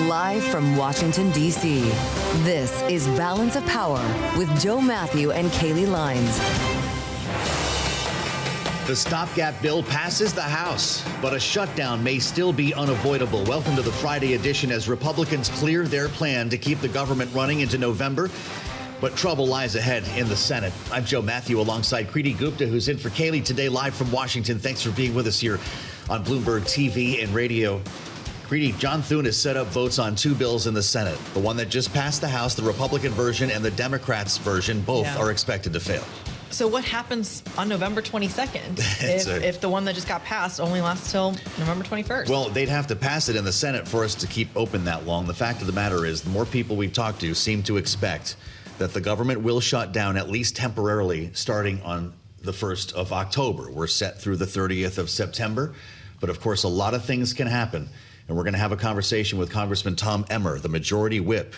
Live from Washington, D.C., this is Balance of Power with Joe Mathieu and Kaylee Lines. The Stopgap bill passes the House, but a shutdown may still be unavoidable. Welcome to the Friday edition as Republicans clear their plan to keep the government running into November. But trouble lies ahead in the Senate. I'm Joe Mathieu alongside Kriti Gupta, who's in for Kaylee today, live from Washington. Thanks for being with us here on Bloomberg TV and radio. Kriti, John Thune has set up votes on two bills in the Senate. The one that just passed the House, the Republican version, and the Democrats version, both are expected to fail. So what happens on November 22nd if the one that just got passed only lasts till November 21st? Well, they'd have to pass it in the Senate for us to keep open that long. The fact of the matter is, the more people we've talked to seem to expect that the government will shut down, at least temporarily, starting on the 1st of October. We're set through the 30th of September. But of course, a lot of things can happen. And we're going to have a conversation with Congressman Tom Emmer, the majority whip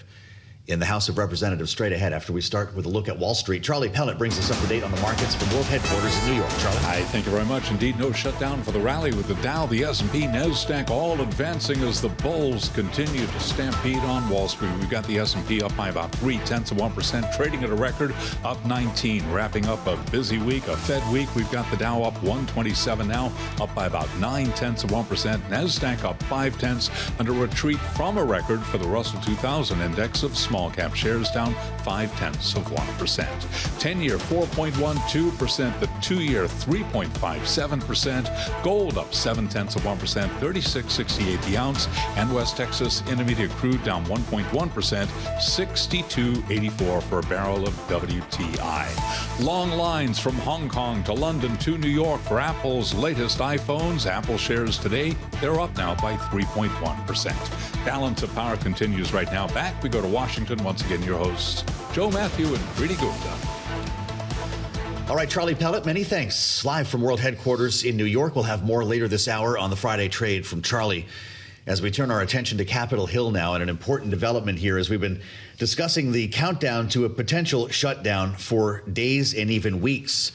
in the House of Representatives, straight ahead after we start with a look at Wall Street. Charlie Pellet brings us up to date on the markets from world headquarters in New York. Charlie. Hi, thank you very much. Indeed, no shutdown for the rally with the Dow, the S&P, NASDAQ all advancing as the bulls continue to stampede on Wall Street. We've got the S&P up by about 0.3%, trading at a record, up 19, wrapping up a busy week, a Fed week. We've got the Dow up 127 now, up by about 0.9%. NASDAQ up 0.5, and a retreat from a record for the Russell 2000 index of small cap shares down 0.5%. 10-year 4.12%, the 2-year 3.57%. Gold up 0.7%, 36.68 the ounce, and West Texas Intermediate crude down 1.1%, 62.84 for a barrel of WTI. Long lines from Hong Kong to London to New York for Apple's latest iPhones. Apple shares today, they're up now by 3.1%. Balance of Power continues right now. Back we go to Washington. Once again, your hosts, Joe Mathieu and Kriti Gupta. All right, Charlie Pellet, many thanks. Live from world headquarters in New York. We'll have more later this hour on the Friday trade from Charlie as we turn our attention to Capitol Hill now, and an important development here as we've been discussing the countdown to a potential shutdown for days and even weeks.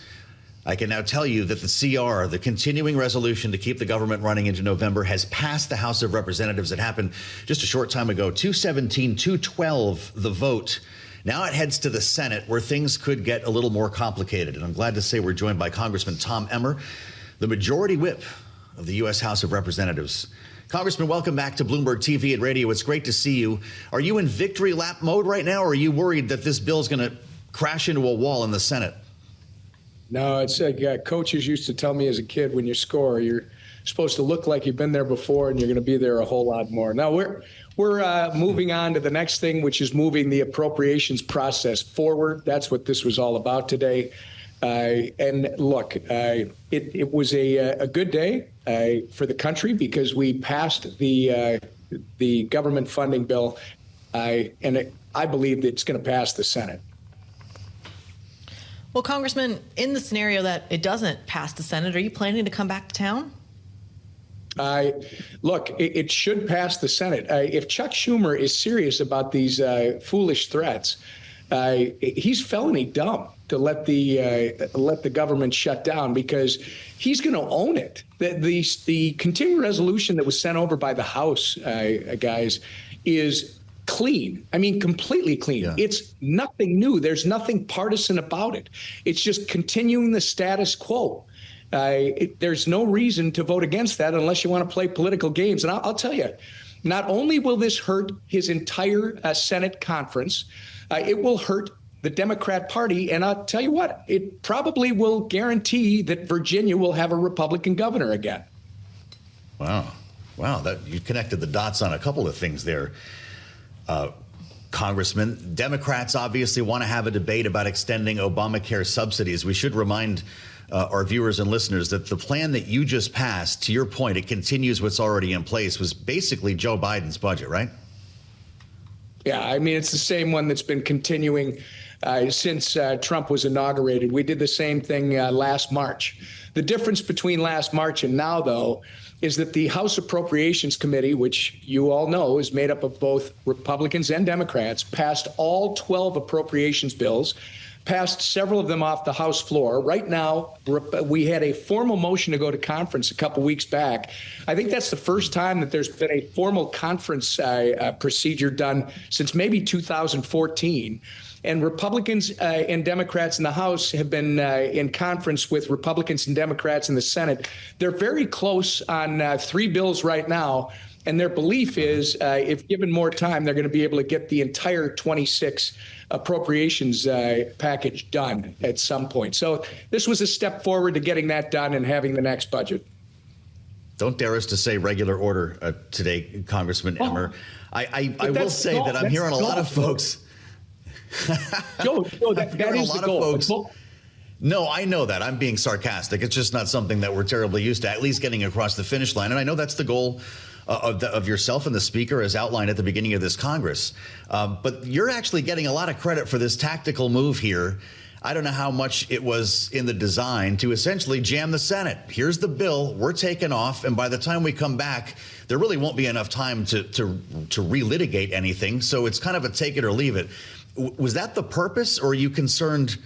I can now tell you that the CR, the continuing resolution to keep the government running into November, has passed the House of Representatives. It happened just a short time ago, 217, 212, the vote. Now it heads to the Senate, where things could get a little more complicated. And I'm glad to say we're joined by Congressman Tom Emmer, the majority whip of the U.S. House of Representatives. Congressman, welcome back to Bloomberg TV and radio. It's great to see you. Are you in victory lap mode right now, or are you worried that this bill's going to crash into a wall in the Senate? No, it's like coaches used to tell me as a kid, when you score, you're supposed to look like you've been there before, and you're going to be there a whole lot more. Now, we're moving on to the next thing, which is moving the appropriations process forward. That's what this was all about today. And look, it was a good day for the country because we passed the government funding bill, and I believe that it's going to pass the Senate. Well, Congressman, in the scenario that it doesn't pass the Senate, are you planning to come back to town? Look, it should pass the Senate. If Chuck Schumer is serious about these foolish threats, he's felony dumb to let the government shut down, because he's going to own it. The continuing resolution that was sent over by the House, guys, is clean. I mean, completely clean. Yeah. It's nothing new. There's nothing partisan about it. It's just continuing the status quo. There's no reason to vote against that unless you want to play political games. And I'll tell you, not only will this hurt his entire Senate conference, it will hurt the Democrat Party. And I'll tell you what, it probably will guarantee that Virginia will have a Republican governor again. Wow. You connected the dots on a couple of things there. Congressman, Democrats obviously want to have a debate about extending Obamacare subsidies. We should remind our viewers and listeners that the plan that you just passed, to your point, it continues what's already in place, was basically Joe Biden's budget, right? Yeah, I mean, it's the same one that's been continuing since Trump was inaugurated. We did the same thing last March. The difference between last March and now, though, is that the House Appropriations Committee, which you all know is made up of both Republicans and Democrats, passed all 12 appropriations bills. passed several of them off the House floor. Right now, we had a formal motion to go to conference a couple weeks back. I think that's the first time that there's been a formal conference procedure done since maybe 2014. And Republicans and Democrats in the House have been in conference with Republicans and Democrats in the Senate. They're very close on 3 bills right now. And their belief is if given more time, they're going to be able to get the entire 26 appropriations package done at some point. So this was a step forward to getting that done and having the next budget. Don't dare us to say regular order today, Congressman Emmer. I will say that I'm hearing a lot of folks. Joe, that is the goal. No, I know that. I'm being sarcastic. It's just not something that we're terribly used to, at least getting across the finish line. And I know that's the goal of yourself and the Speaker as outlined at the beginning of this Congress. But you're actually getting a lot of credit for this tactical move here. I don't know how much it was in the design to essentially jam the Senate. Here's the bill. We're taking off. And by the time we come back, there really won't be enough time to relitigate anything. So it's kind of a take it or leave it. Was that the purpose, or are you concerned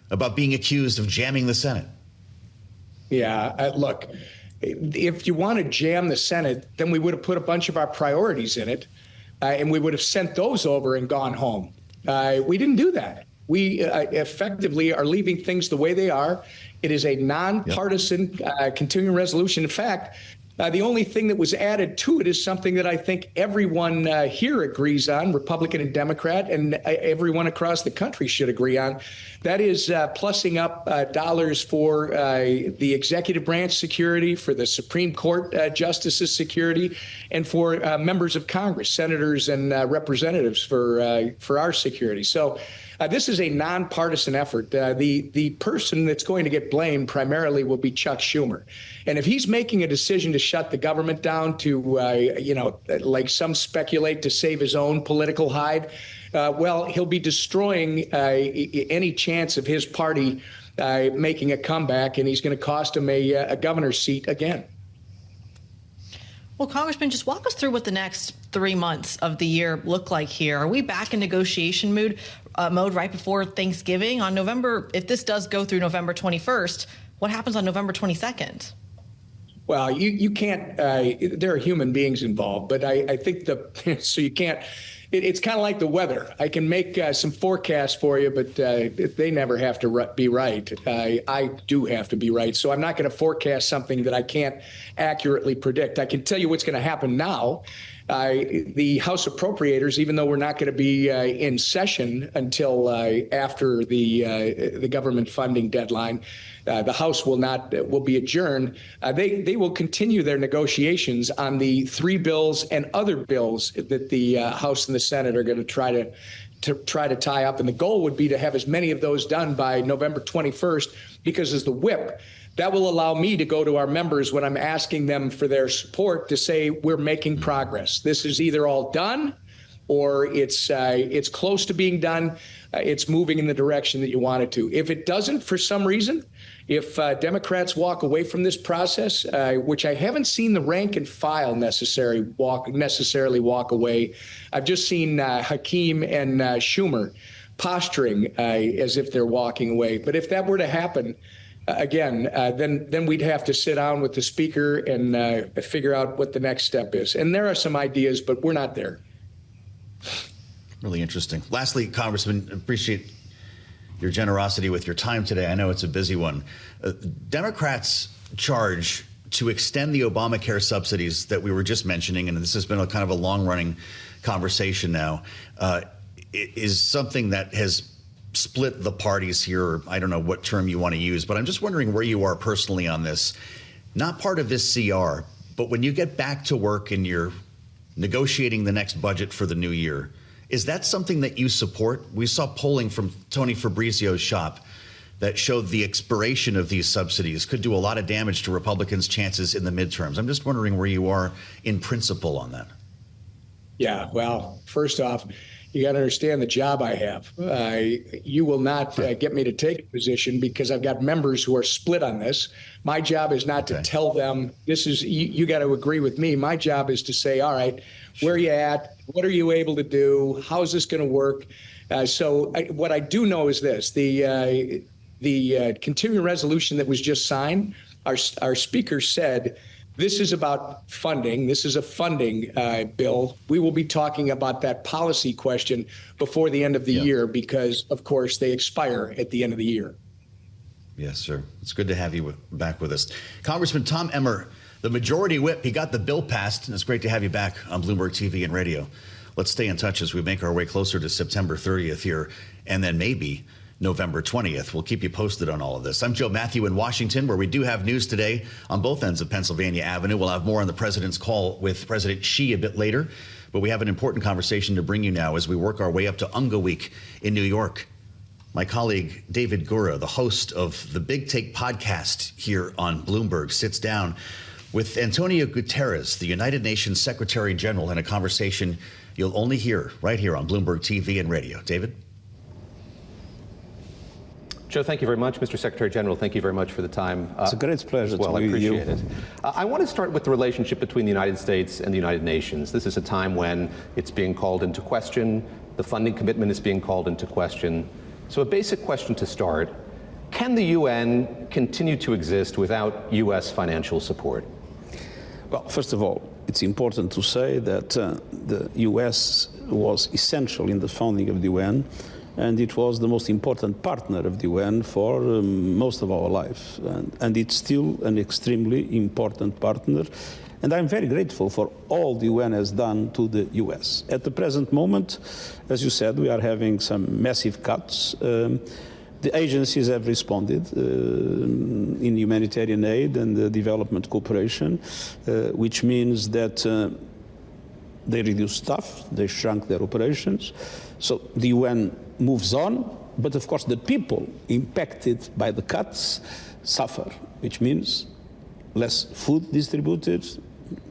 about being accused of jamming the Senate? Yeah, look, if you want to jam the Senate, then we would have put a bunch of our priorities in it, and we would have sent those over and gone home. We didn't do that. We effectively are leaving things the way they are. It is a nonpartisan continuing resolution. In fact, the only thing that was added to it is something that I think everyone here agrees on, Republican and Democrat, and everyone across the country should agree on. That is plussing up dollars for the executive branch security, for the Supreme Court justices' security, and for members of Congress, senators and representatives for our security. So this is a nonpartisan effort. The person that's going to get blamed primarily will be Chuck Schumer. And if he's making a decision to shut the government down to, like some speculate, to save his own political hide, well, he'll be destroying any chance of his party making a comeback, and he's going to cost him a governor's seat again. Well, Congressman, just walk us through what the next 3 months of the year look like here. Are we back in negotiation mode right before Thanksgiving on November? If this does go through November 21st, what happens on November 22nd? Well, you can't. There are human beings involved, but I think so you can't. It's kind of like the weather. I can make some forecasts for you, but they never have to be right. I do have to be right. So I'm not going to forecast something that I can't accurately predict. I can tell you what's going to happen now. The House Appropriators, even though we're not going to be in session until after the government funding deadline, the House will be adjourned. They will continue their negotiations on the 3 bills and other bills that the House and the Senate are going to try to tie up. And the goal would be to have as many of those done by November 21st, because as the whip, that will allow me to go to our members when I'm asking them for their support to say we're making progress. This is either all done or it's close to being done. It's moving in the direction that you want it to. If it doesn't, for some reason, if Democrats walk away from this process, which I haven't seen the rank and file necessarily walk away, I've just seen Hakeem and Schumer posturing as if they're walking away. But if that were to happen, again, then we'd have to sit down with the Speaker and figure out what the next step is. And there are some ideas, but we're not there. Really interesting. Lastly, Congressman, appreciate your generosity with your time today. I know it's a busy one. Democrats charge to extend the Obamacare subsidies that we were just mentioning, and this has been a kind of a long-running conversation now, is something that has split the parties here. I don't know what term you want to use, but I'm just wondering where you are personally on this. Not part of this CR, but when you get back to work and you're negotiating the next budget for the new year, is that something that you support? We saw polling from Tony Fabrizio's shop that showed the expiration of these subsidies could do a lot of damage to Republicans' chances in the midterms. I'm just wondering where you are in principle on that. Yeah, well, first off, you got to understand the job I have. You will not get me to take a position because I've got members who are split on this. My job is not to tell them this is, you got to agree with me. My job is to say, all right, where are you at? What are you able to do? How is this going to work? What I do know is this: the continuing resolution that was just signed, our speaker said, this is about funding. This is a funding bill. We will be talking about that policy question before the end of the year because, of course, they expire at the end of the year. Yes, sir. It's good to have you back with us. Congressman Tom Emmer, the majority whip, he got the bill passed, and it's great to have you back on Bloomberg TV and radio. Let's stay in touch as we make our way closer to September 30th here, and then maybe November 20th. We'll keep you posted on all of this. I'm Joe Mathieu in Washington, where we do have news today on both ends of Pennsylvania Avenue. We'll have more on the president's call with President Xi a bit later, but we have an important conversation to bring you now as we work our way up to Unga Week in New York. My colleague David Gura, the host of the Big Take podcast here on Bloomberg, sits down with Antonio Guterres, the United Nations Secretary General, in a conversation you'll only hear right here on Bloomberg TV and radio. David? Joe, thank you very much. Mr. Secretary General, thank you very much for the time. It's a great pleasure to I meet you. appreciate it. I want to start with the relationship between the United States and the United Nations. This is a time when it's being called into question. The funding commitment is being called into question. So a basic question to start: can the UN continue to exist without U.S. financial support? Well, first of all, it's important to say that the U.S. was essential in the founding of the UN, and it was the most important partner of the UN for most of our life. And it's still an extremely important partner. And I'm very grateful for all the UN has done to the US. At the present moment, as you said, we are having some massive cuts. The agencies have responded in humanitarian aid and development cooperation, which means that they reduced staff, they shrunk their operations. So the UN moves on, but of course the people impacted by the cuts suffer, which means less food distributed,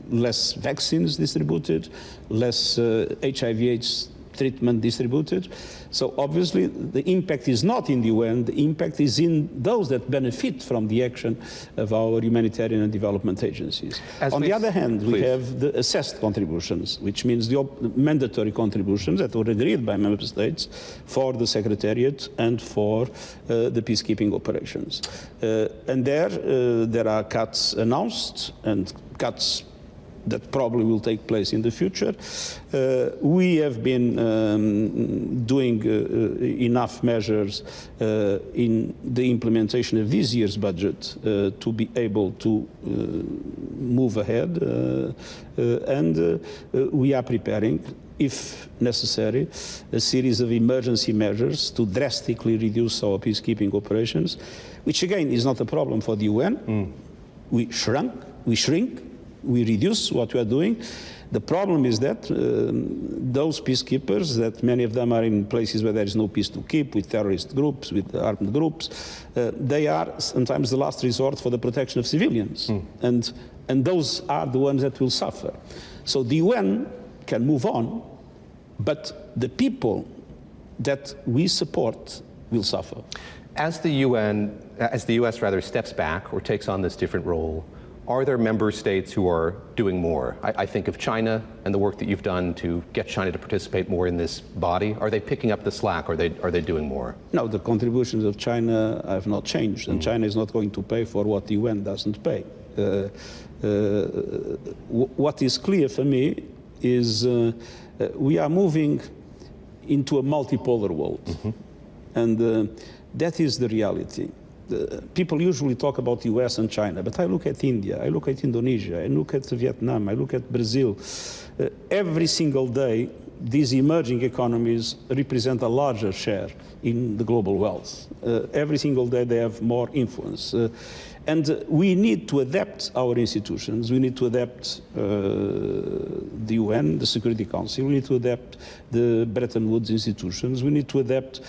less vaccines distributed, less HIV/AIDS treatment distributed. So obviously the impact is not in the UN, the impact is in those that benefit from the action of our humanitarian and development agencies. On the other hand, we have the assessed contributions, which means the mandatory contributions that were agreed by member states for the Secretariat and for the peacekeeping operations. And there are cuts announced and cuts that probably will take place in the future. We have been doing enough measures in the implementation of this year's budget to be able to move ahead, and we are preparing, if necessary, a series of emergency measures to drastically reduce our peacekeeping operations, which again is not a problem for the UN. We shrink, we reduce what we are doing. The problem is that those peacekeepers, that many of them are in places where there is no peace to keep, with terrorist groups, with armed groups, they are sometimes the last resort for the protection of civilians. And those are the ones that will suffer. So the UN can move on, but the people that we support will suffer. As the US rather steps back or takes on this different role, are there member states who are doing more? I think of China and the work that you've done to get China to participate more in this body. Are they picking up the slack? Or are they doing more? No, the contributions of China have not changed, and China is not going to pay for what the UN doesn't pay. What is clear for me is we are moving into a multipolar world, and that is the reality. People usually talk about the US and China, but I look at India, I look at Indonesia, I look at Vietnam, I look at Brazil. Every single day, these emerging economies represent a larger share in the global wealth. Every single day they have more influence. And we need to adapt our institutions. We need to adapt the UN, the Security Council. We need to adapt the Bretton Woods institutions. We need to adapt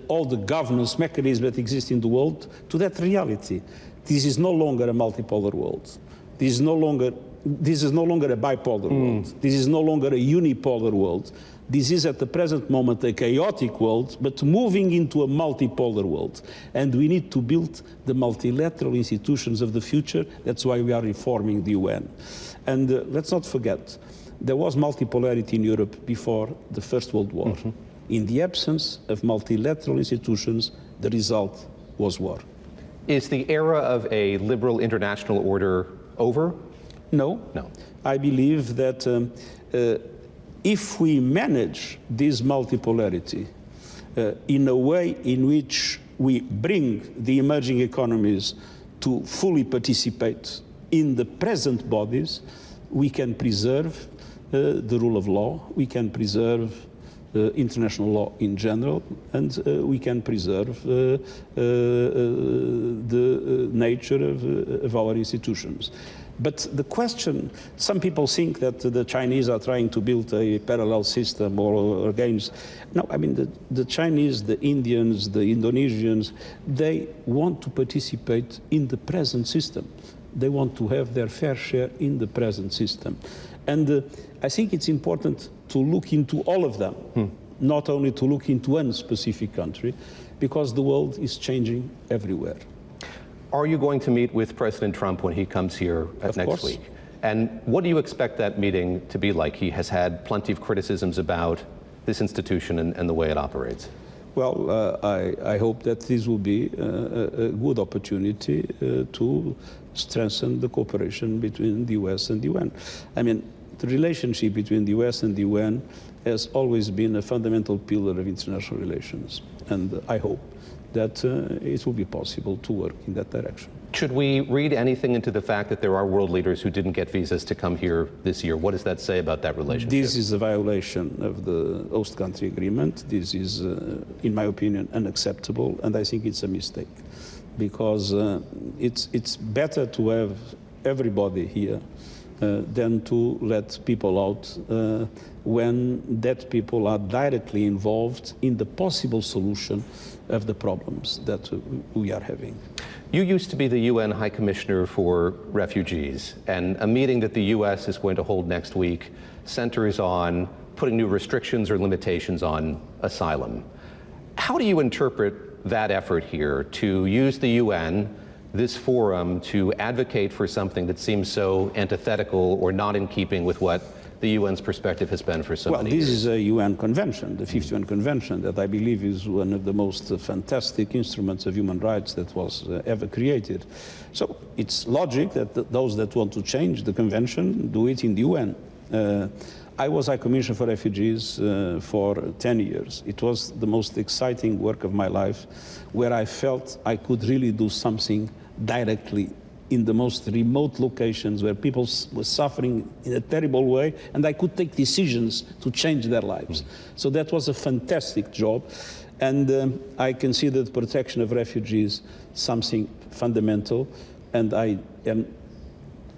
all the governance mechanisms that exist in the world to that reality. This is no longer a multipolar world. This is no longer a bipolar world. This is no longer a unipolar world. This is at the present moment a chaotic world, but moving into a multipolar world. And we need to build the multilateral institutions of the future. That's why we are reforming the UN. And let's not forget, there was multipolarity in Europe before the First World War. In the absence of multilateral institutions, the result was war. Is the era of a liberal international order over? No. No. I believe that if we manage this multipolarity in a way in which we bring the emerging economies to fully participate in the present bodies, we can preserve the rule of law, we can preserve international law in general, and we can preserve the nature of our institutions. But the question, some people think that the Chinese are trying to build a parallel system or against. No, I mean, the Chinese, the Indians, the Indonesians, they want to participate in the present system. They want to have their fair share in the present system. And I think it's important to look into all of them, not only to look into one specific country, because the world is changing everywhere. Are you going to meet with President Trump when he comes here next week? And what do you expect that meeting to be like? He has had plenty of criticisms about this institution and the way it operates. Well, I hope that this will be a good opportunity to strengthen the cooperation between the US and the UN. I mean, the relationship between the US and the UN has always been a fundamental pillar of international relations, and I hope that it will be possible to work in that direction. Should we read anything into the fact that there are world leaders who didn't get visas to come here this year? What does that say about that relationship? This is a violation of the host country agreement. This is, in my opinion, unacceptable, and I think it's a mistake, because it's better to have everybody here than to let people out when that people are directly involved in the possible solution of the problems that we are having. You used to be the UN High Commissioner for Refugees, and a meeting that the US is going to hold next week centers on putting new restrictions or limitations on asylum. How do you interpret that effort here to use the UN, this forum, to advocate for something that seems so antithetical or not in keeping with what the UN's perspective has been for so many years? Well, this is a UN convention, the 5th UN convention, that I believe is one of the most fantastic instruments of human rights that was ever created. So it's logic that those that want to change the convention do it in the UN. I was High Commissioner for Refugees for 10 years. It was the most exciting work of my life, where I felt I could really do something directly in the most remote locations where people were suffering in a terrible way, and I could take decisions to change their lives. So that was a fantastic job, and I consider the protection of refugees something fundamental, and I am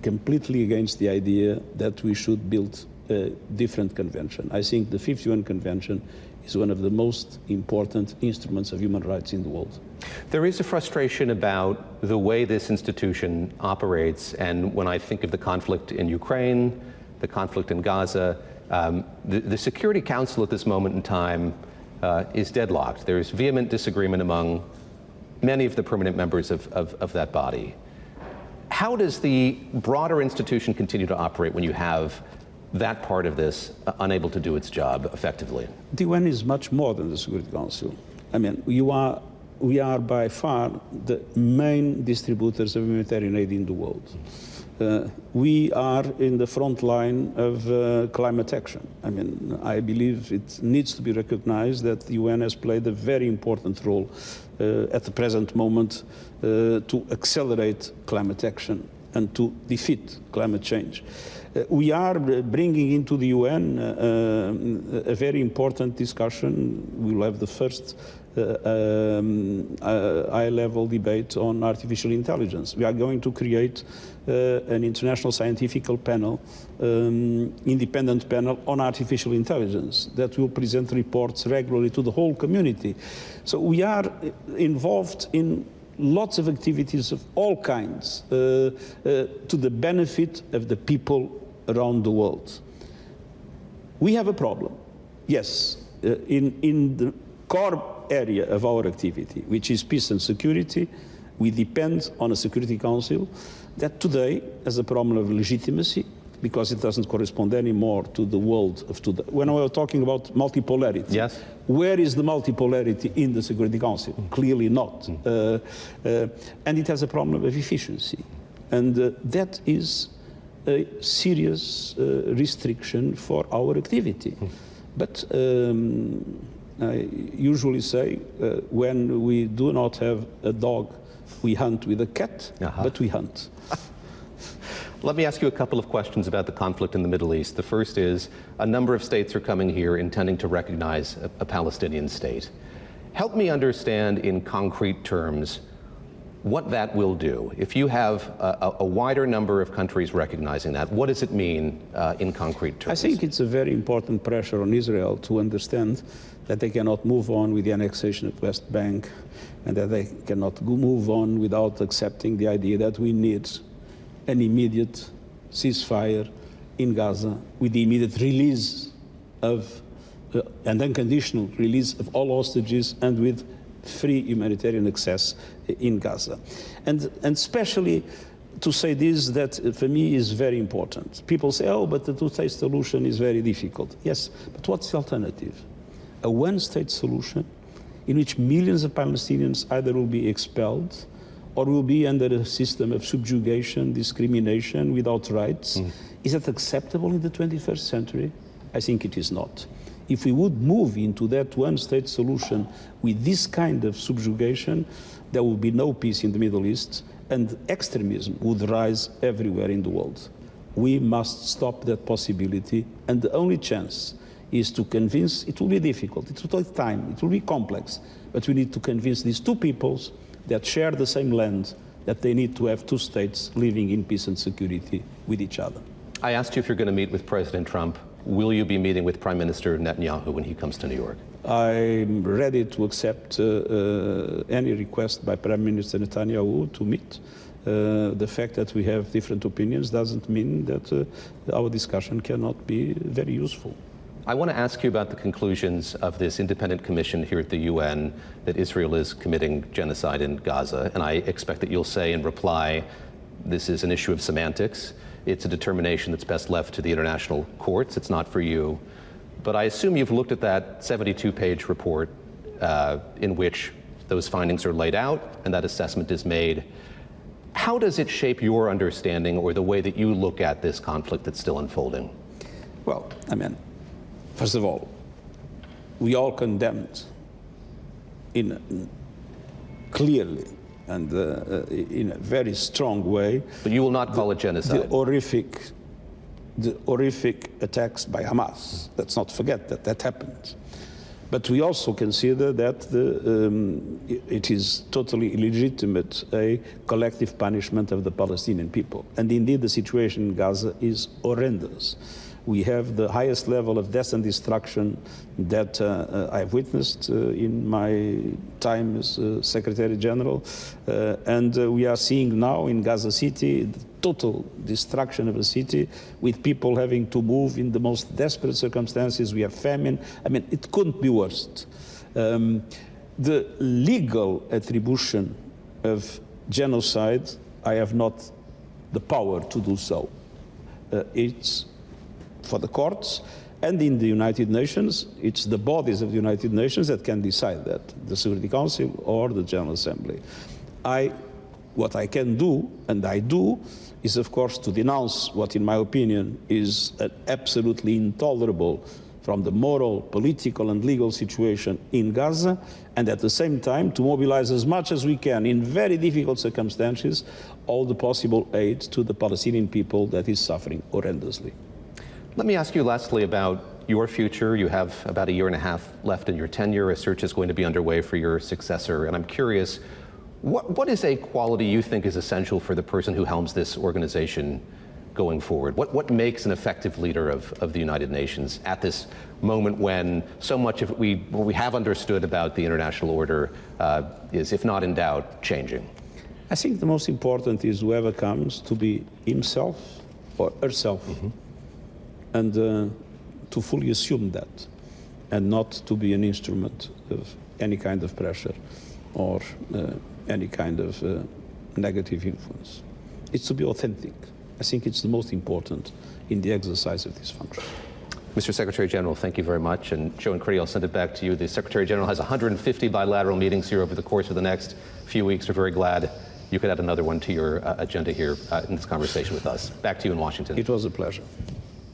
completely against the idea that we should build a different convention. I think the 5th UN Convention is one of the most important instruments of human rights in the world. There is a frustration about the way this institution operates, and when I think of the conflict in Ukraine, the conflict in Gaza, the Security Council at this moment in time is deadlocked. There's vehement disagreement among many of the permanent members of that body. How does the broader institution continue to operate when you have that part of this unable to do its job effectively? The UN is much more than the Security Council. I mean, we are by far the main distributors of humanitarian aid in the world. We are in the front line of climate action. I mean, I believe it needs to be recognized that the UN has played a very important role at the present moment to accelerate climate action and to defeat climate change. We are bringing into the UN a very important discussion. We will have the first high-level debate on artificial intelligence. We are going to create an international scientific panel, independent panel on artificial intelligence that will present reports regularly to the whole community. So we are involved in lots of activities of all kinds to the benefit of the people around the world. We have a problem, yes, in the core area of our activity, which is peace and security. We depend on a Security Council that today has a problem of legitimacy, because it doesn't correspond anymore to the world of today. When we are talking about multipolarity, yes, where is the multipolarity in the Security Council? Clearly not. And it has a problem of efficiency. And that is a serious restriction for our activity. But I usually say when we do not have a dog, we hunt with a cat, but we hunt. Let me ask you a couple of questions about the conflict in the Middle East. The first is, a number of states are coming here intending to recognize a Palestinian state. Help me understand in concrete terms what that will do. If you have a wider number of countries recognizing that, what does it mean in concrete terms? I think it's a very important pressure on Israel to understand that they cannot move on with the annexation of West Bank, and that they cannot move on without accepting the idea that we need an immediate ceasefire in Gaza with the immediate release of and unconditional release of all hostages and with free humanitarian access in Gaza. And especially to say this, that for me is very important. People say, oh, but the two-state solution is very difficult. Yes, but what's the alternative? A one-state solution in which millions of Palestinians either will be expelled or will be under a system of subjugation, discrimination, without rights. Is that acceptable in the 21st century? I think it is not. If we would move into that one-state solution with this kind of subjugation, there would be no peace in the Middle East, and extremism would rise everywhere in the world. We must stop that possibility, and the only chance is to convince. It will be difficult, it will take time, it will be complex, but we need to convince these two peoples that share the same land, that they need to have two states living in peace and security with each other. I asked you if you're going to meet with President Trump. Will you be meeting with Prime Minister Netanyahu when he comes to New York? I'm ready to accept any request by Prime Minister Netanyahu to meet. The fact that we have different opinions doesn't mean that our discussion cannot be very useful. I want to ask you about the conclusions of this independent commission here at the UN that Israel is committing genocide in Gaza. And I expect that you'll say in reply, this is an issue of semantics. It's a determination that's best left to the international courts. It's not for you. But I assume you've looked at that 72-page report in which those findings are laid out and that assessment is made. How does it shape your understanding or the way that you look at this conflict that's still unfolding? Well, I mean, first of all, we all condemned clearly and in a very strong way. But you will not call it genocide. The horrific attacks by Hamas. Let's not forget that that happened. But we also consider that it is totally illegitimate, a collective punishment of the Palestinian people. And indeed, the situation in Gaza is horrendous. We have the highest level of death and destruction that I've witnessed in my time as Secretary General. And we are seeing now in Gaza City the total destruction of a city with people having to move in the most desperate circumstances. We have famine. I mean, it couldn't be worse. The legal attribution of genocide, I have not the power to do so. It's for the courts, and in the United Nations, it's the bodies of the United Nations that can decide that, the Security Council or the General Assembly. What I can do, and I do, is of course to denounce what, in my opinion, is an absolutely intolerable from the moral, political and legal situation in Gaza, and at the same time to mobilize as much as we can in very difficult circumstances all the possible aid to the Palestinian people that is suffering horrendously. Let me ask you lastly about your future. You have about a year and a half left in your tenure. A search is going to be underway for your successor. And I'm curious, what is a quality you think is essential for the person who helms this organization going forward? What makes an effective leader of the United Nations at this moment when so much of what we have understood about the international order is, if not in doubt, changing? I think the most important is whoever comes to be himself or herself. And to fully assume that, and not to be an instrument of any kind of pressure or any kind of negative influence. It's to be authentic. I think it's the most important in the exercise of this function. Mr. Secretary General, thank you very much. And Joe and Kriti, I'll send it back to you. The Secretary General has 150 bilateral meetings here over the course of the next few weeks. We're very glad you could add another one to your agenda here in this conversation with us. Back to you in Washington. It was a pleasure.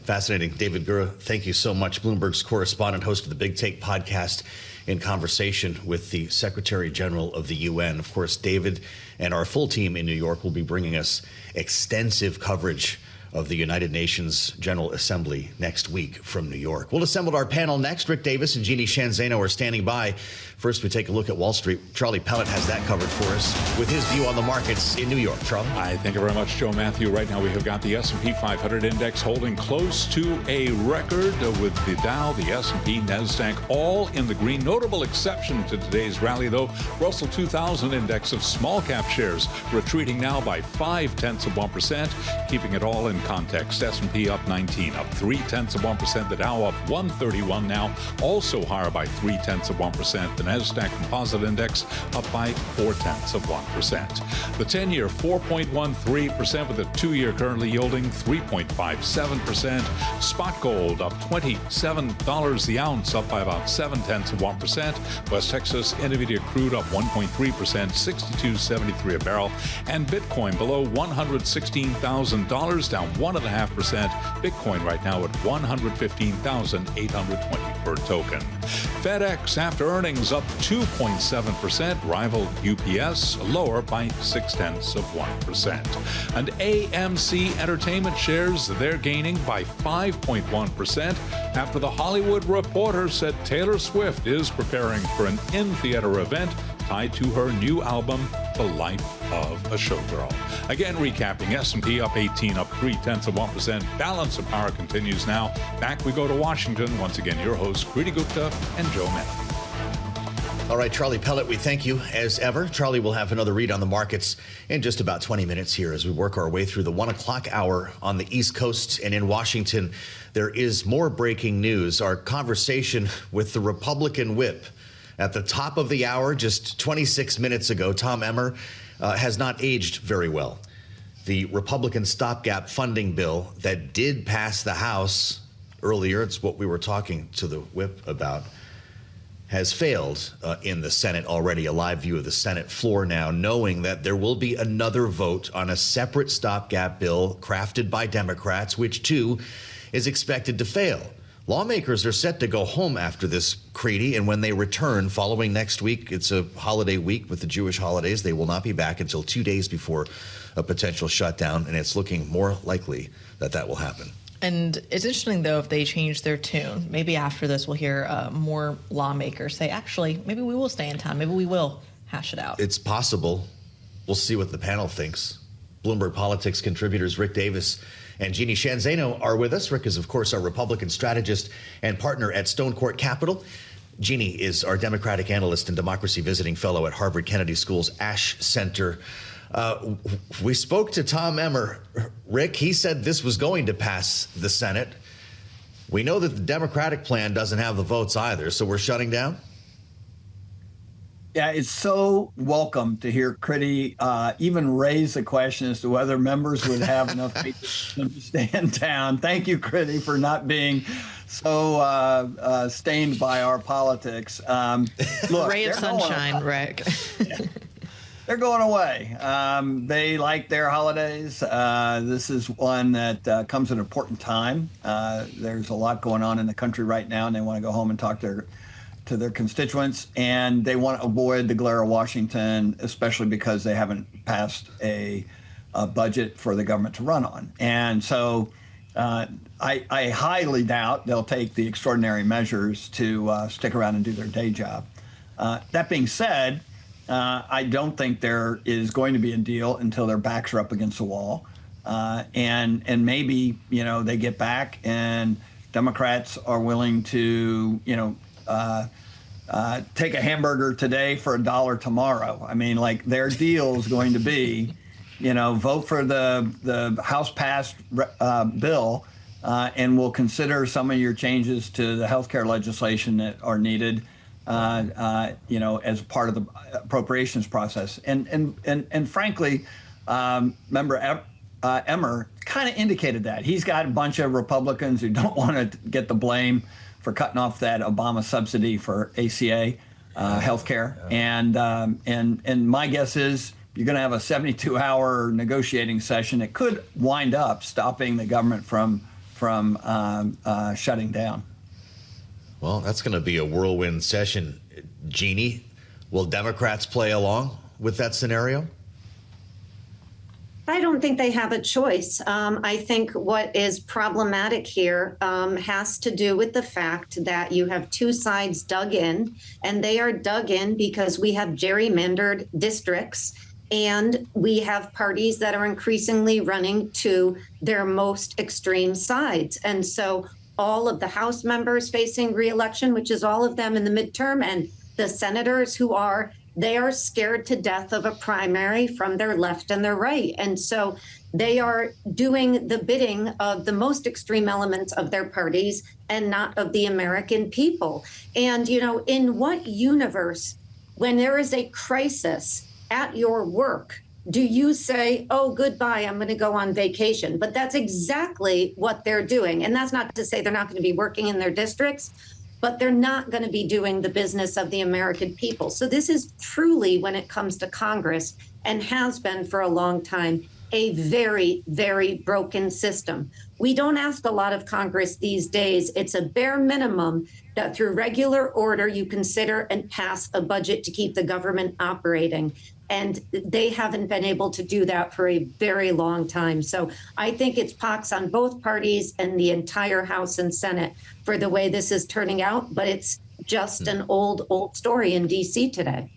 Fascinating. David Gura, thank you so much. Bloomberg's correspondent, host of the Big Take podcast, in conversation with the Secretary General of the UN. Of course, David and our full team in New York will be bringing us extensive coverage of the United Nations General Assembly next week from New York. We'll assemble our panel next. Rick Davis and Jeanne Zaino are standing by. First, we take a look at Wall Street. Charlie Pellet has that covered for us with his view on the markets in New York. Charlie? I thank you very much, Joe Mathieu. Right now, we have got the S&P 500 index holding close to a record with the Dow, the S&P, NASDAQ, all in the green. Notable exception to today's rally, though, Russell 2000 index of small cap shares retreating now by 0.5%, keeping it all in context. S&P up 19, up 0.3%. The Dow up 131 now, also higher by 0.3%. The NASDAQ Composite Index up by 0.4%. The 10-year 4.13% with the 2-year currently yielding 3.57%. Spot gold up $27 the ounce, up by about 0.7%. West Texas Intermediate crude up 1.3%, $62.73 a barrel. And Bitcoin below $116,000, down 1.5%. Bitcoin right now at $115,820 per token. FedEx after earnings up 2.7%, rival UPS lower by 0.6%. And AMC Entertainment shares, they're gaining by 5.1% after the Hollywood Reporter said Taylor Swift is preparing for an in-theater event tied to her new album, The Life of a Showgirl. Again, recapping, S&P up 18, up 0.3%. Balance of power continues now. Back we go to Washington. Once again, your hosts, Kriti Gupta and Joe Mathieu. All right, Charlie Pellet, we thank you as ever. Charlie will have another read on the markets in just about 20 minutes here as we work our way through the 1 o'clock hour on the East Coast. And in Washington, there is more breaking news. Our conversation with the Republican whip at the top of the hour, just 26 minutes ago, Tom Emmer, has not aged very well. The Republican stopgap funding bill that did pass the House earlier, it's what we were talking to the whip about, has failed in the Senate already. A live view of the Senate floor now, knowing that there will be another vote on a separate stopgap bill crafted by Democrats, which too is expected to fail. Lawmakers are set to go home after this, Kriti, and when they return following next week, it's a holiday week with the Jewish holidays. They will not be back until 2 days before a potential shutdown, and it's looking more likely that that will happen. And it's interesting, though, if they change their tune. Maybe after this, we'll hear more lawmakers say, actually, maybe we will stay in town. Maybe we will hash it out. It's possible. We'll see what the panel thinks. Bloomberg Politics contributors Rick Davis and Jeanne Zaino are with us. Rick is, of course, our Republican strategist and partner at Stonecourt Capital. Jeanne is our Democratic analyst and democracy visiting fellow at Harvard Kennedy School's Ashe Center. We spoke to Tom Emmer. Rick, he said this was going to pass the Senate. We know that the Democratic plan doesn't have the votes either, so we're shutting down? Yeah, it's so welcome to hear Kriti even raise the question as to whether members would have enough people to stay in town. Thank you, Kriti, for not being so stained by our politics. Look, ray of sunshine, Rick. They're going away. They like their holidays. This is one that comes at an important time. There's a lot going on in the country right now, and they want to go home and talk to their constituents, and they want to avoid the glare of Washington, especially because they haven't passed a budget for the government to run on. And so I highly doubt they'll take the extraordinary measures to stick around and do their day job. That being said, I don't think there is going to be a deal until their backs are up against the wall. And maybe, they get back and Democrats are willing to, take a hamburger today for $1 tomorrow. I mean, like their deal is going to be, vote for the House passed bill, and we'll consider some of your changes to the healthcare legislation that are needed, as part of the appropriations process. And frankly, Member Emmer kind of indicated that. He's got a bunch of Republicans who don't want to get the blame for cutting off that Obama subsidy for ACA healthcare. And my guess is you're going to have a 72-hour negotiating session. It could wind up stopping the government from shutting down. Well, that's going to be a whirlwind session. Jeanne, will Democrats play along with that scenario? I don't think they have a choice. I think what is problematic here has to do with the fact that you have two sides dug in, and they are dug in because we have gerrymandered districts, and we have parties that are increasingly running to their most extreme sides. And so all of the House members facing re-election, which is all of them in the midterm, and the senators who are, they are scared to death of a primary from their left and their right. And so they are doing the bidding of the most extreme elements of their parties and not of the American people. And, you know, in what universe, when there is a crisis at your work, do you say, oh, goodbye, I'm going to go on vacation? But that's exactly what they're doing. And that's not to say they're not going to be working in their districts, but they're not going to be doing the business of the American people. So this is truly, when it comes to Congress, and has been for a long time, a very, very broken system. We don't ask a lot of Congress these days. It's a bare minimum that through regular order, you consider and pass a budget to keep the government operating. And they haven't been able to do that for a very long time. So I think it's pox on both parties and the entire House and Senate for the way this is turning out. But it's just an old story in D.C. today.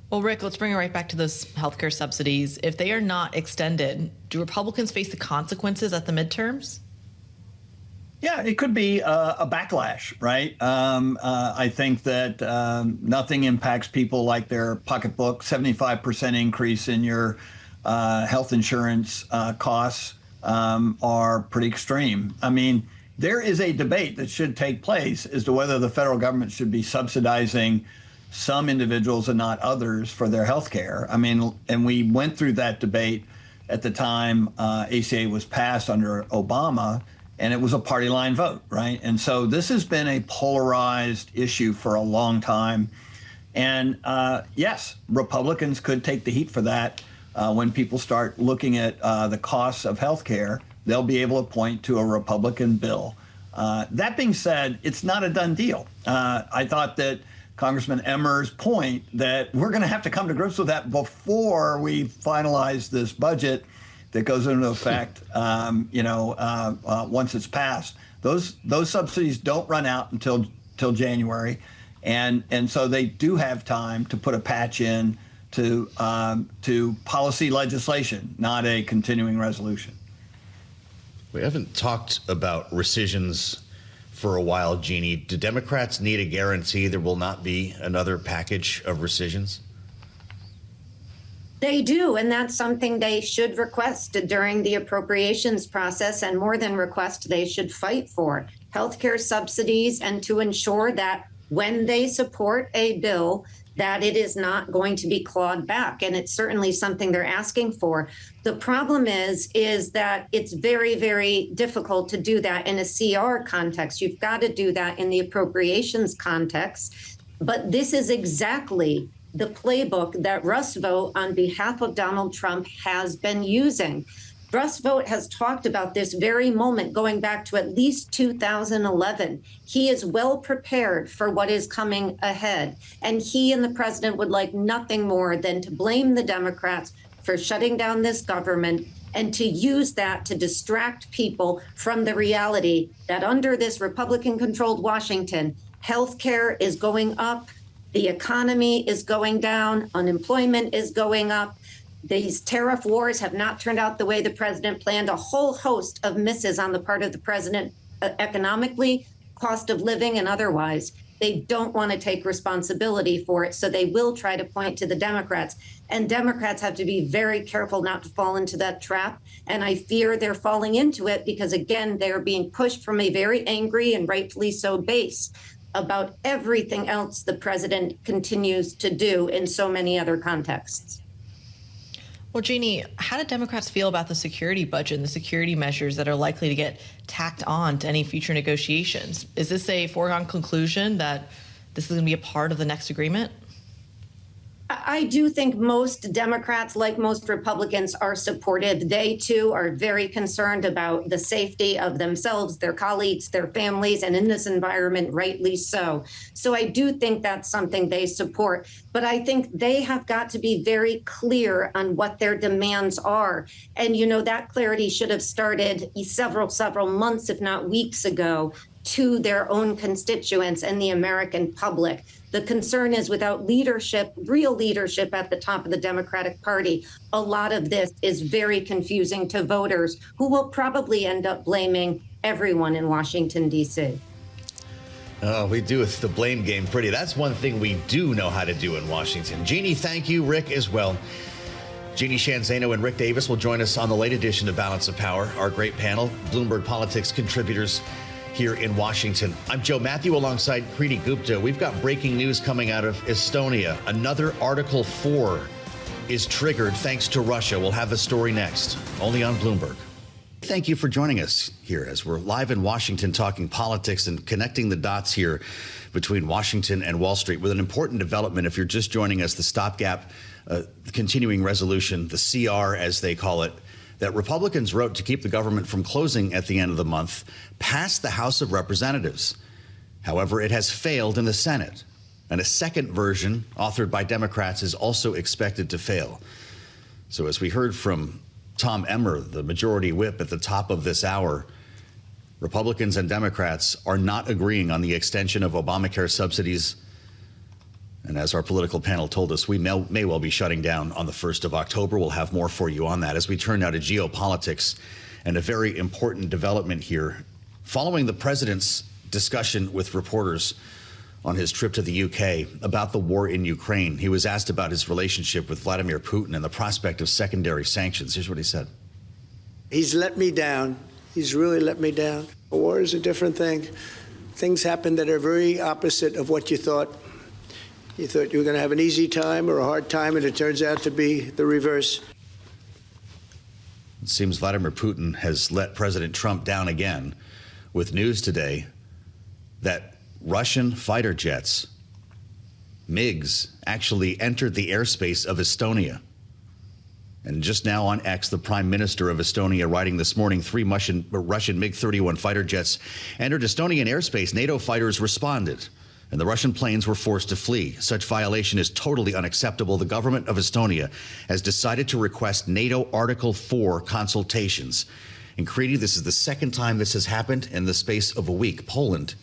Well, Rick, let's bring it right back to those healthcare subsidies. If they are not extended, do Republicans face the consequences at the midterms? Yeah, it could be a backlash, right? I think that nothing impacts people like their pocketbook. 75% increase in your health insurance costs are pretty extreme. I mean, there is a debate that should take place as to whether the federal government should be subsidizing some individuals and not others for their health care. I mean, and we went through that debate at the time ACA was passed under Obama, and it was a party line vote, right? And so this has been a polarized issue for a long time. And yes, Republicans could take the heat for that. When people start looking at the costs of health care, they'll be able to point to a Republican bill. That being said, it's not a done deal. I thought that Congressman Emmer's point that we're going to have to come to grips with that before we finalize this budget that goes into effect, once it's passed. Those subsidies don't run out until January, and so they do have time to put a patch in to policy legislation, not a continuing resolution. We haven't talked about rescissions for a while, Jeanne. Do Democrats need a guarantee there will not be another package of rescissions? They do, and that's something they should request during the appropriations process, and more than request, they should fight for healthcare subsidies, and to ensure that when they support a bill, that it is not going to be clawed back. And it's certainly something they're asking for. The problem is that it's very, very difficult to do that in a CR context. You've got to do that in the appropriations context. But this is exactly the playbook that Russ Vought on behalf of Donald Trump has been using. Russ Vought has talked about this very moment going back to at least 2011. He is well prepared for what is coming ahead. And he and the president would like nothing more than to blame the Democrats for shutting down this government and to use that to distract people from the reality that under this Republican-controlled Washington, healthcare is going up, the economy is going down, unemployment is going up. These tariff wars have not turned out the way the president planned. A whole host of misses on the part of the president, economically, cost of living, and otherwise. They don't want to take responsibility for it, so they will try to point to the Democrats. And Democrats have to be very careful not to fall into that trap. And I fear they're falling into it because, again, they're being pushed from a very angry and rightfully so base about everything else the president continues to do in so many other contexts. Well, Jeanne, how do Democrats feel about the security budget and the security measures that are likely to get tacked on to any future negotiations? Is this a foregone conclusion that this is going to be a part of the next agreement? I do think most Democrats, like most Republicans, are supportive. They, too, are very concerned about the safety of themselves, their colleagues, their families, and in this environment, rightly so. So I do think that's something they support. But I think they have got to be very clear on what their demands are. And, you know, that clarity should have started several months, if not weeks ago, to their own constituents and the American public. The concern is without leadership, real leadership at the top of the Democratic Party, a lot of this is very confusing to voters who will probably end up blaming everyone in Washington, D.C. Oh, we do the blame game pretty. That's one thing we do know how to do in Washington. Jeanne, thank you. Rick as well. Jeanne, Zaino, and Rick Davis will join us on the late edition of Balance of Power, our great panel, Bloomberg Politics contributors here in Washington. I'm Joe Mathieu alongside Kriti Gupta. We've got breaking news coming out of Estonia. Another Article 4 is triggered thanks to Russia. We'll have the story next, only on Bloomberg. Thank you for joining us here as we're live in Washington talking politics and connecting the dots here between Washington and Wall Street with an important development. If you're just joining us, the Stopgap continuing resolution, the CR as they call it, that Republicans wrote to keep the government from closing at the end of the month, passed the House of Representatives. However, it has failed in the Senate. And a second version, authored by Democrats, is also expected to fail. So as we heard from Tom Emmer, the majority whip at the top of this hour, Republicans and Democrats are not agreeing on the extension of Obamacare subsidies. And as our political panel told us, we may well be shutting down on the 1st of October. We'll have more for you on that as we turn now to geopolitics and a very important development here. Following the president's discussion with reporters on his trip to the UK about the war in Ukraine, he was asked about his relationship with Vladimir Putin and the prospect of secondary sanctions. Here's what he said. He's let me down. He's really let me down. A war is a different thing. Things happen that are very opposite of what you thought. You thought you were going to have an easy time or a hard time, and it turns out to be the reverse. It seems Vladimir Putin has let President Trump down again with news today that Russian fighter jets, MiGs, actually entered the airspace of Estonia. And just now on X, the Prime Minister of Estonia writing this morning, 3 Russian MiG-31 fighter jets entered Estonian airspace. NATO fighters responded, and the Russian planes were forced to flee. Such violation is totally unacceptable. The government of Estonia has decided to request NATO Article 4 consultations. And Kriti, this is the second time this has happened in the space of a week. Poland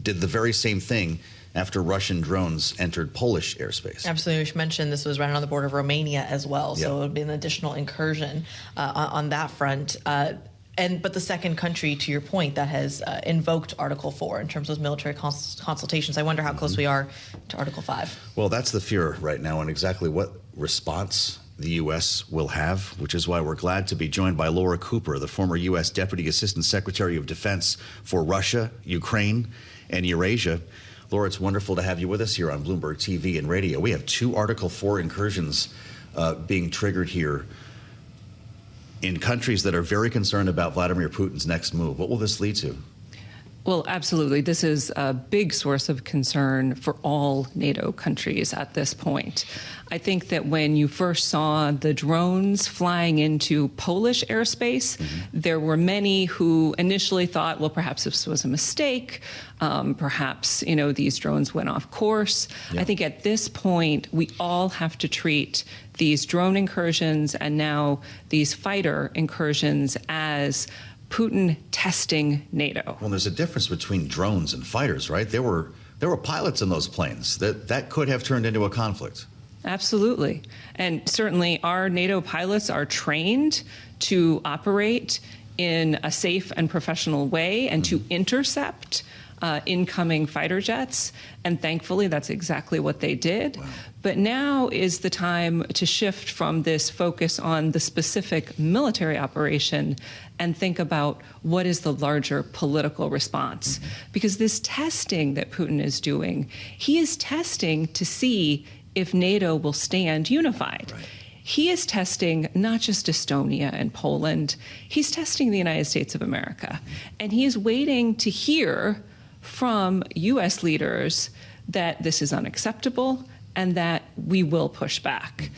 did the very same thing after Russian drones entered Polish airspace. Absolutely. We should mention this was right on the border of Romania as well. So it would be an additional incursion on that front. But the second country, to your point, that has invoked Article 4 in terms of military consultations. I wonder how close we are to Article 5. Well, that's the fear right now, and exactly what response the U.S. will have, which is why we're glad to be joined by Laura Cooper, the former U.S. Deputy Assistant Secretary of Defense for Russia, Ukraine, and Eurasia. Laura, it's wonderful to have you with us here on Bloomberg TV and radio. We have 2 Article 4 incursions being triggered here in countries that are very concerned about Vladimir Putin's next move. What will this lead to? Well, absolutely. This is a big source of concern for all NATO countries at this point. I think that when you first saw the drones flying into Polish airspace, there were many who initially thought, well, perhaps this was a mistake. Perhaps, these drones went off course. Yeah. I think at this point, we all have to treat these drone incursions and now these fighter incursions as Putin testing NATO. Well, there's a difference between drones and fighters, right? There were pilots in those planes. That could have turned into a conflict. Absolutely. And certainly our NATO pilots are trained to operate in a safe and professional way and to intercept incoming fighter jets. And thankfully, that's exactly what they did. Wow. But now is the time to shift from this focus on the specific military operation and think about what is the larger political response. Because this testing that Putin is doing, he is testing to see if NATO will stand unified. Right. he is testing not just Estonia and Poland, he's testing the United States of America. And he is waiting to hear from U.S. leaders that this is unacceptable and that we will push back.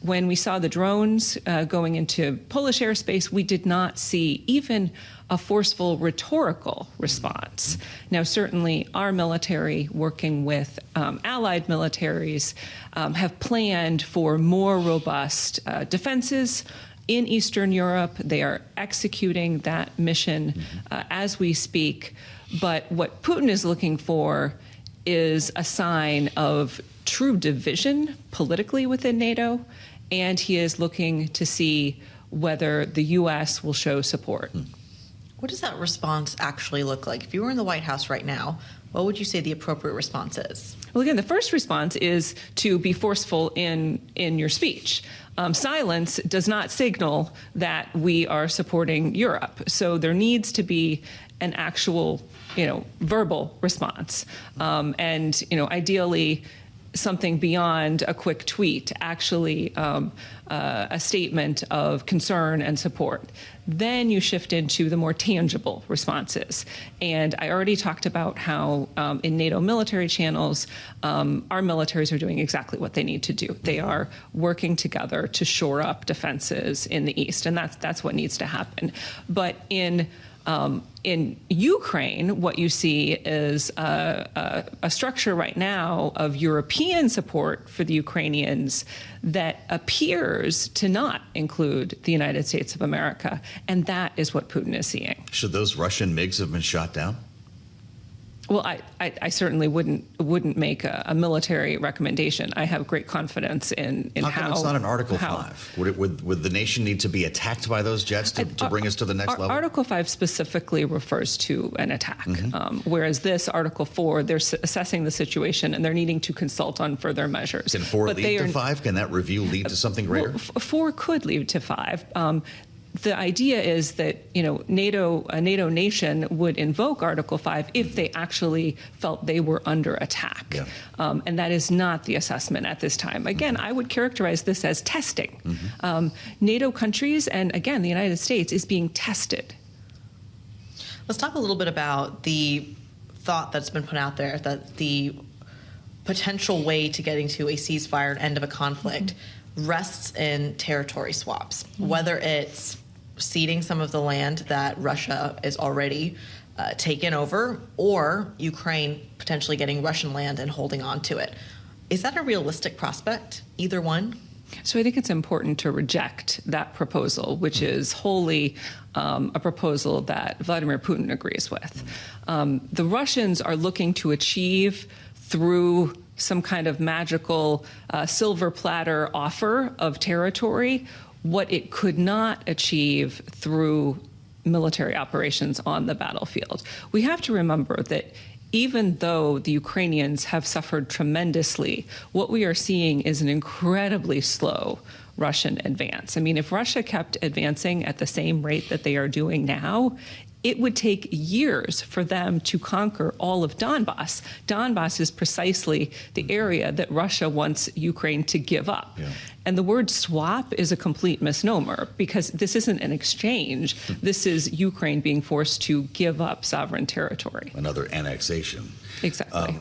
When we saw the drones going into Polish airspace, we did not see even a forceful rhetorical response. Now, certainly our military, working with allied militaries, have planned for more robust defenses in Eastern Europe. They are executing that mission as we speak. But what Putin is looking for is a sign of true division politically within NATO, and he is looking to see whether the U.S. will show support. What does that response actually look like? If you were in the White House right now, what would you say the appropriate response is? Well, again, the first response is to be forceful in your speech. Silence does not signal that we are supporting Europe. So there needs to be an actual, verbal response. And, ideally, something beyond a quick tweet, actually a statement of concern and support. Then you shift into the more tangible responses. And I already talked about how in NATO military channels, our militaries are doing exactly what they need to do. They are working together to shore up defenses in the East, and that's what needs to happen. But in Ukraine, what you see is a structure right now of European support for the Ukrainians that appears to not include the United States of America, and that is what Putin is seeing. Should those Russian MiGs have been shot down? Well, I certainly wouldn't make a military recommendation. I have great confidence in how. How come it's not an Article 5? Would the nation need to be attacked by those jets to bring us to the next level? Article 5 specifically refers to an attack, whereas this Article 4, they're assessing the situation and they're needing to consult on further measures. Can 4 lead to 5? Can that review lead to something greater? Well, 4 could lead to 5. The idea is that a NATO nation would invoke Article 5 if they actually felt they were under attack, and that is not the assessment at this time. Again, I would characterize this as testing. NATO countries, and again, the United States, is being tested. Let's talk a little bit about the thought that's been put out there that the potential way to getting to a ceasefire and end of a conflict rests in territory swaps, whether it's ceding some of the land that Russia is already taken over, or Ukraine potentially getting Russian land and holding on to it. Is that a realistic prospect, either one? So I think it's important to reject that proposal, which is wholly a proposal that Vladimir Putin agrees with. The Russians are looking to achieve through some kind of magical silver platter offer of territory what it could not achieve through military operations on the battlefield. We have to remember that even though the Ukrainians have suffered tremendously, what we are seeing is an incredibly slow Russian advance. I mean, if Russia kept advancing at the same rate that they are doing now, it would take years for them to conquer all of Donbass. Donbass is precisely the area that Russia wants Ukraine to give up. And the word swap is a complete misnomer because this isn't an exchange. This is Ukraine being forced to give up sovereign territory. Another annexation. Exactly.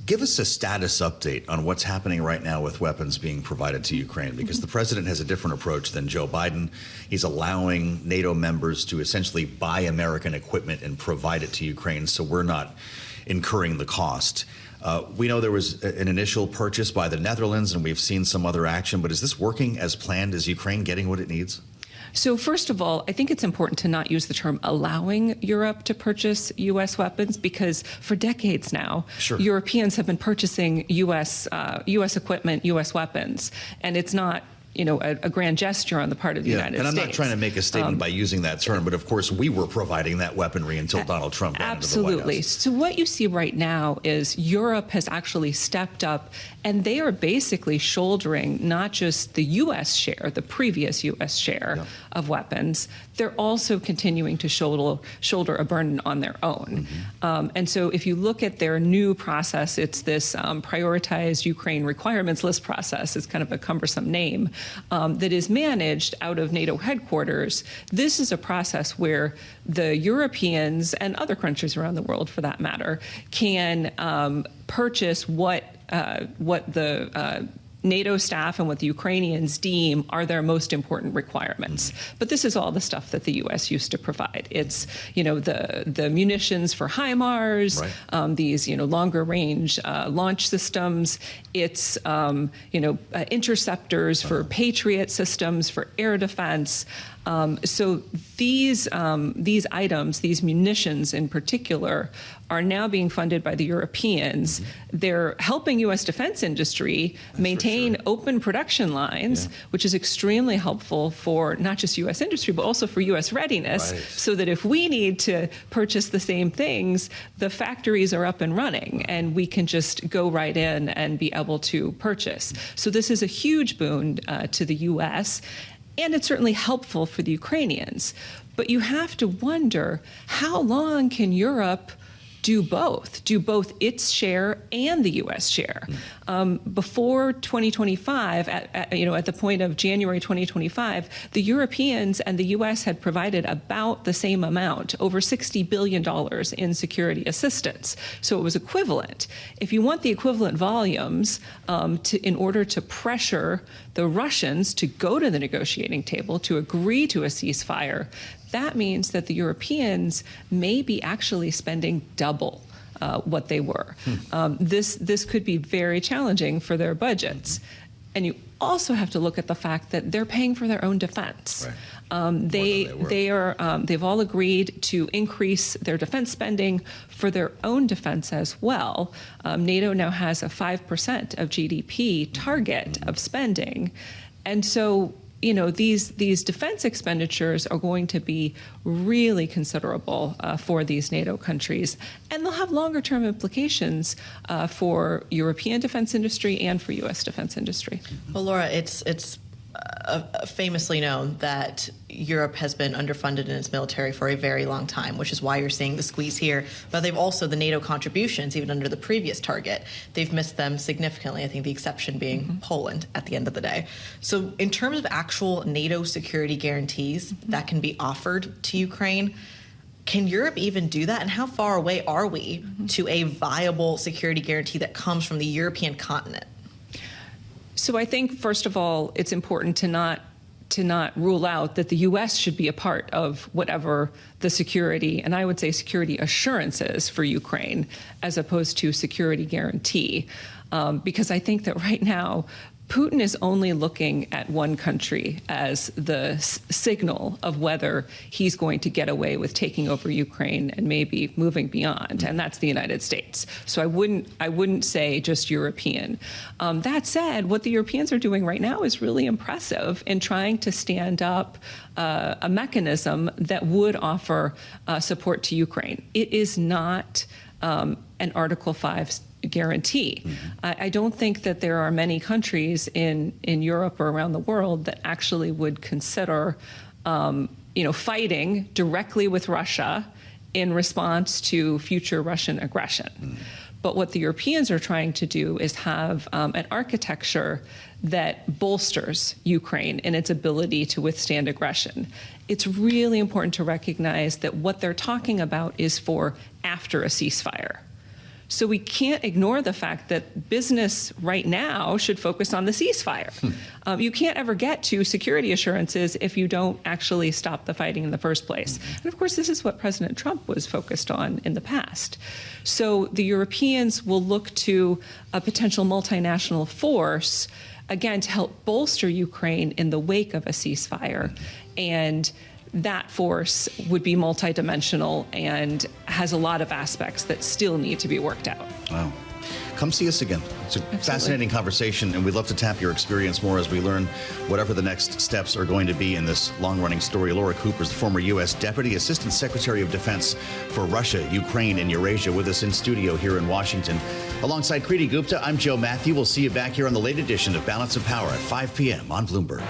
Give us a status update on what's happening right now with weapons being provided to Ukraine, because the president has a different approach than Joe Biden. He's allowing NATO members to essentially buy American equipment and provide it to Ukraine, so we're not incurring the cost. We know there was an initial purchase by the Netherlands, and we've seen some other action, but is this working as planned? Is Ukraine getting what it needs? So first of all, I think it's important to not use the term allowing Europe to purchase U.S. weapons, because for decades now, Europeans have been purchasing U.S. equipment, U.S. weapons, and it's not a grand gesture on the part of the United States. And I'm not trying to make a statement by using that term, but of course we were providing that weaponry until Donald Trump got into the White House. So what you see right now is Europe has actually stepped up, and they are basically shouldering not just the U.S. share, the previous U.S. share of weapons, they're also continuing to shoulder a burden on their own. And so if you look at their new process, it's this prioritized Ukraine requirements list process. It's kind of a cumbersome name. that is managed out of NATO headquarters, this is a process where the Europeans and other countries around the world, for that matter, can purchase what the NATO staff and what the Ukrainians deem are their most important requirements. But this is all the stuff that the U.S. used to provide. It's, the munitions for HIMARS, right. These, longer range launch systems. It's, interceptors for Patriot systems, for air defense. So these items, these munitions in particular, are now being funded by the Europeans. Mm-hmm. They're helping U.S. defense industry maintain open production lines, which is extremely helpful for not just U.S. industry, but also for U.S. readiness, so that if we need to purchase the same things, the factories are up and running, and we can just go right in and be able to purchase. So this is a huge boon to the U.S., and it's certainly helpful for the Ukrainians. But you have to wonder, how long can Europe do both its share and the U.S. share? Before 2025, at the point of January 2025, the Europeans and the U.S. had provided about the same amount, over $60 billion in security assistance. So it was equivalent. If you want the equivalent volumes in order to pressure the Russians to go to the negotiating table, to agree to a ceasefire, that means that the Europeans may be actually spending double what they were. This could be very challenging for their budgets. And you also have to look at the fact that they're paying for their own defense. They've all agreed to increase their defense spending for their own defense as well. NATO now has a 5% of GDP target of spending. And so, these defense expenditures are going to be really considerable for these NATO countries, and they'll have longer-term implications for European defense industry and for U.S. defense industry. Well, Laura, it's famously known that Europe has been underfunded in its military for a very long time, which is why you're seeing the squeeze here. But they've also, the NATO contributions, even under the previous target, they've missed them significantly, I think the exception being Poland at the end of the day. So in terms of actual NATO security guarantees that can be offered to Ukraine, can Europe even do that? And how far away are we to a viable security guarantee that comes from the European continent? So I think, first of all, it's important to not rule out that the U.S. should be a part of whatever the security, and I would say security assurances for Ukraine, as opposed to security guarantee, because I think that right now Putin is only looking at one country as the signal of whether he's going to get away with taking over Ukraine and maybe moving beyond, and that's the United States. So I wouldn't say just European. That said, what the Europeans are doing right now is really impressive in trying to stand up a mechanism that would offer support to Ukraine. It is not an Article 5 guarantee. I don't think that there are many countries in Europe or around the world that actually would consider, fighting directly with Russia in response to future Russian aggression. But what the Europeans are trying to do is have an architecture that bolsters Ukraine in its ability to withstand aggression. It's really important to recognize that what they're talking about is for after a ceasefire. So we can't ignore the fact that business right now should focus on the ceasefire. You can't ever get to security assurances if you don't actually stop the fighting in the first place. And of course, this is what President Trump was focused on in the past. So the Europeans will look to a potential multinational force, again, to help bolster Ukraine in the wake of a ceasefire. And that force would be multidimensional and has a lot of aspects that still need to be worked out. Wow. Come see us again. It's a fascinating conversation, and we'd love to tap your experience more as we learn whatever the next steps are going to be in this long-running story. Laura Cooper is the former U.S. Deputy Assistant Secretary of Defense for Russia, Ukraine, and Eurasia, with us in studio here in Washington. Alongside Kriti Gupta, I'm Joe Mathieu. We'll see you back here on the late edition of Balance of Power at 5 p.m. on Bloomberg.